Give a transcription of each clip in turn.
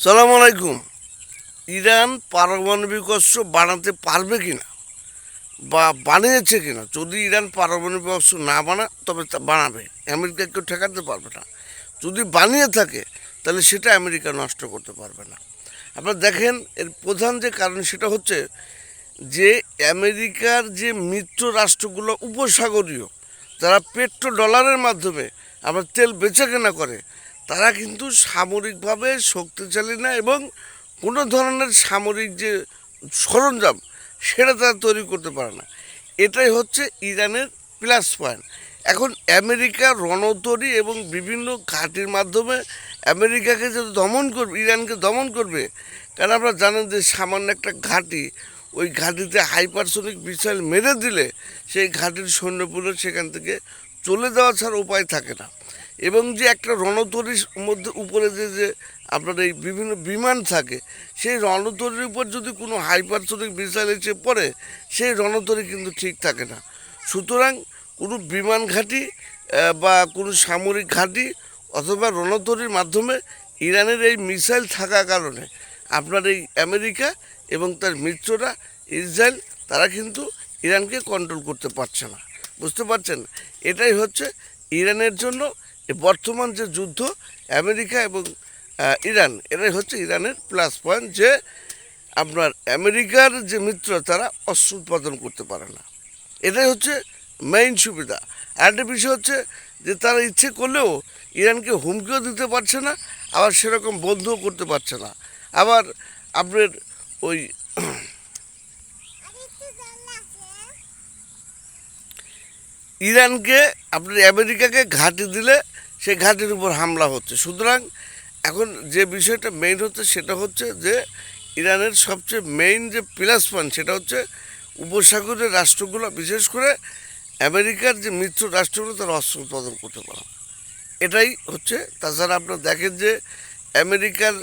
সালাম আলাইকুম। ইরান পারমাণবিক অস্ত্র বানাতে পারবে কিনা বা বানিয়েছে কিনা, যদি ইরান পারমাণবিক অস্ত্র না বানায় তবে তা বানাবে, আমেরিকা কেউ ঠেকাতে পারবে না। যদি বানিয়ে থাকে তাহলে সেটা আমেরিকা নষ্ট করতে পারবে না। আপনারা দেখেন, এর প্রধান যে কারণ সেটা হচ্ছে যে আমেরিকার যে মিত্র রাষ্ট্রগুলো উপসাগরীয়, যারা পেট্রো ডলারের মাধ্যমে আবার তেল বেচাকেনা করে, তারা কিন্তু সামরিকভাবে শক্তিশালী না এবং কোনো ধরনের সামরিক যে সরঞ্জাম সেটা তারা তৈরি করতে পারে না। এটাই হচ্ছে ইরানের প্লাস পয়েন্ট। এখন আমেরিকা রণতরী এবং বিভিন্ন ঘাঁটির মাধ্যমে আমেরিকাকে যে দমন করবে, ইরানকে দমন করবে। কারণ আপনারা জানেন যে সামান্য একটা ঘাঁটি, ওই ঘাঁটিতে হাইপারসনিক মিসাইল মেরে দিলে সেই ঘাঁটির সৈন্যগুলো সেখান থেকে চলে যাওয়া ছাড়া উপায় থাকে না। এবং যে একটা রণতরীর মধ্যে উপরে যে আপনার এই বিভিন্ন বিমান থাকে, সেই রণতরীর উপর যদি কোনো হাইপারসনিক মিসাইল এসে পড়ে, সেই রণতরী কিন্তু ঠিক থাকে না। সুতরাং কোনো বিমান ঘাঁটি বা কোনো সামরিক ঘাঁটি অথবা রণতরীর মাধ্যমে ইরানের এই মিসাইল থাকার কারণে আপনার এই আমেরিকা এবং তার মিত্ররা ইসরায়েল, তারা কিন্তু ইরানকে কন্ট্রোল করতে পারছে না। বুঝতে পারছেন? এটাই হচ্ছে ইরানের জন্য বর্তমান যে যুদ্ধ, আমেরিকা এবং ইরান, এটাই হচ্ছে ইরানের প্লাস পয়েন্ট, যে আপনার আমেরিকার যে মিত্র তারা অস্ত্র উৎপাদন করতে পারে না। এটাই হচ্ছে মেইন সুবিধা। আরেকটা বিষয় হচ্ছে যে তারা ইচ্ছে করলেও ইরানকে হুমকিও দিতে পারছে না, আবার সেরকম বন্ধও করতে পারছে না। আবার আপনার ওই ইরানকে আপনার আমেরিকাকে ঘাঁটি দিলে সেই ঘাঁটির উপর হামলা হচ্ছে। সুতরাং এখন যে বিষয়টা মেইন হচ্ছে সেটা হচ্ছে যে ইরানের সবচেয়ে মেইন যে প্লাস পয়েন্ট সেটা হচ্ছে উপসাগরের রাষ্ট্রগুলো, বিশেষ করে আমেরিকার যে মিত্র রাষ্ট্রগুলো, তারা অস্ত্র উৎপাদন করতে পারে। এটাই হচ্ছে। তাছাড়া আপনারা দেখেন যে আমেরিকার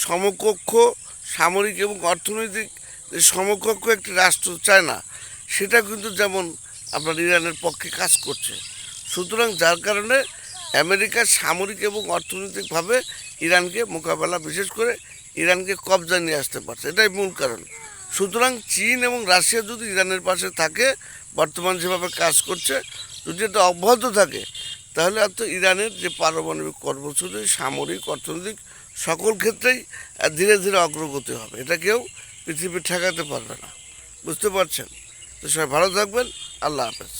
সমকক্ষ সামরিক এবং অর্থনৈতিক যে সমকক্ষ একটি রাষ্ট্র চায় না, সেটা কিন্তু যেমন আপনার ইরানের পক্ষে কাজ করছে। সুতরাং যার কারণে আমেরিকা সামরিক এবং অর্থনৈতিকভাবে ইরানকে মোকাবেলা, বিশেষ করে ইরানকে কবজা নিয়ে আসতে পারছে, এটাই মূল কারণ। সুতরাং চীন এবং রাশিয়া যদি ইরানের পাশে থাকে, বর্তমান যেভাবে কাজ করছে, যদি এটা অব্যাহত থাকে, তাহলে আর তো ইরানের যে পারমাণবিক কর্মসূচি, সামরিক, অর্থনৈতিক সকল ক্ষেত্রেই ধীরে ধীরে অগ্রগতি হবে। এটা কেউ পৃথিবী ঠেকাতে পারবে না। বুঝতে পারছেন? তো সবাই ভালো থাকবেন। আল্লাহ হাফেজ।